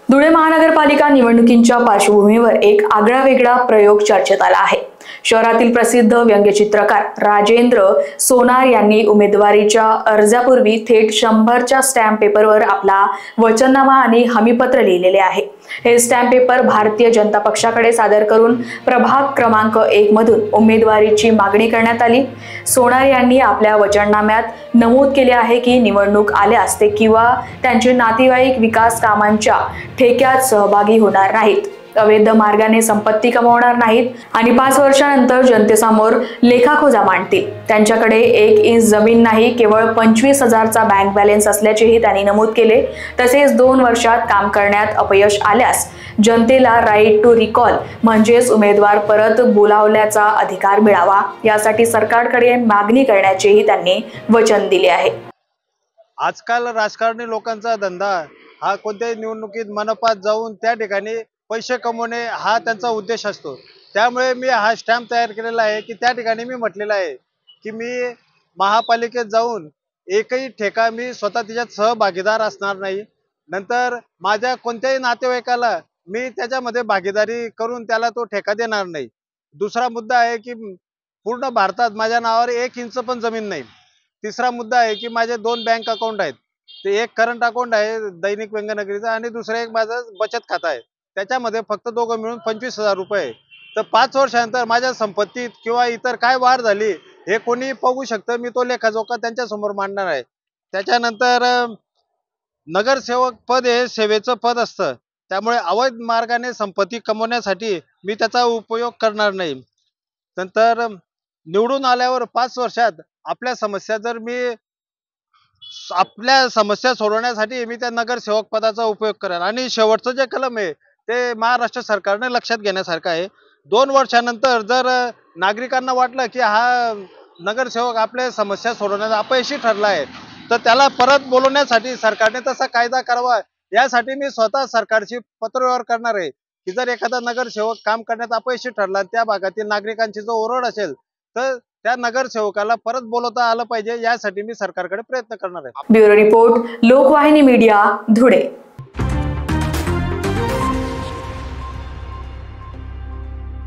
धुळे महानगरपालिका निवडणुकींच्या पार्श्वभूमीवर एक आगळावेगळा प्रयोग चर्चेत आला आहे। शहरातील प्रसिद्ध व्यंगचित्रकार राजेंद्र सोनार यांनी उमेदवारीच्या अर्जापूर्वी थेट 100च्या स्टॅम्प पेपरवर आपला वचननामा आणि हमीपत्र लिहिलेले आहे। हे स्टॅम्प पेपर भारतीय जनता पक्षाकडे सादर करून प्रभाग क्रमांक 1 मधून उमेदवारीची मागणी करण्यात आली। सोनार यांनी आपल्या वचननाम्यात नमूद केले आहे की निवडणूक आल्यास ते किंवा त्यांचे नातेवाईक विकास कामांच्या ठेक्यात सहभागी होणार नाहीत, अवैध मार्गाने संपत्ती कमावणार नाहीत आणि 5 वर्षांनंतर जनतेसमोर लेखाखोजा मांडतील। त्यांच्याकडे 1 इंच जमीन नाही, केवळ 25,000चा बँक बॅलन्स असल्याचेही त्यांनी नमूद केले। तसेच 2 वर्षात काम करण्यात अपयश आल्यास जनतेला राईट टू रिकॉल म्हणजेच उमेदवार परत बोलावल्याचा अधिकार मिळावा, यासाठी सरकारकडे मागणी करण्याचेही त्यांनी वचन दिले आहे। आजकाल राजकारणी लोकांचा धंदा हा कोणत्याही निवडणुकीत मनपात जाऊन त्या ठिकाणी पैसे कमवणे हा त्यांचा उद्देश असतो। त्यामुळे मी हा स्टॅम्प तयार केलेला आहे की त्या ठिकाणी मी म्हटलेलं आहे की मी महापालिकेत जाऊन एकही ठेका मी स्वतः त्याच्यात सहभागीदार असणार नाही। नंतर माझ्या कोणत्याही नातेवाईकाला मी त्याच्यामध्ये भागीदारी करून त्याला तो ठेका देणार नाही। दुसरा मुद्दा आहे की पूर्ण भारतात माझ्या नावावर 1 इंच पण जमीन नाही। तिसरा मुद्दा आहे की माझे 2 बँक अकाउंट आहेत, ते एक करंट अकाउंट आहे दैनिक व्यंगनगरीचा आणि दुसरे एक माझं बचत खाता आहे, त्याच्यामध्ये फक्त दोघं मिळून 25,000 रुपये। तर 5 वर्षानंतर माझ्या संपत्तीत किंवा इतर काय वाढ झाली हे कोणी बघू शकतं, मी तो लेखाजोखा त्यांच्या समोर मांडणार आहे। त्याच्यानंतर नगरसेवक पद हे सेवेचं पद असतं, त्यामुळे अवैध मार्गाने संपत्ती कमवण्यासाठी मी त्याचा उपयोग करणार नाही। नंतर निवडून आल्यावर 5 वर्षात आपल्या समस्या सोडवण्यासाठी मी त्या नगरसेवक पदाचा उपयोग करेन। आणि शेवटचं जे कलम आहे ते महाराष्ट्र सरकारने लक्षात घेण्यासारखं आहे। 2 वर्षानंतर जर नागरिकांना वाटलं की हा नगरसेवक आपल्या समस्या सोडवण्यात अपयशी ठरला आहे, तर त्याला परत बोलवण्यासाठी सरकारने तसा कायदा करावा, यासाठी मी स्वतः सरकारशी पत्रव्यवहार करणार आहे की जर एखादा नगरसेवक काम करण्यात अपयशी ठरला, त्या भागातील नागरिकांची जो ओरड असेल तर त्या नगरसेवकाला परत बोलवता आलं पाहिजे, यासाठी मी सरकारकडे प्रयत्न करणार आहे। Bureau report, Lokvahini media, Dhule.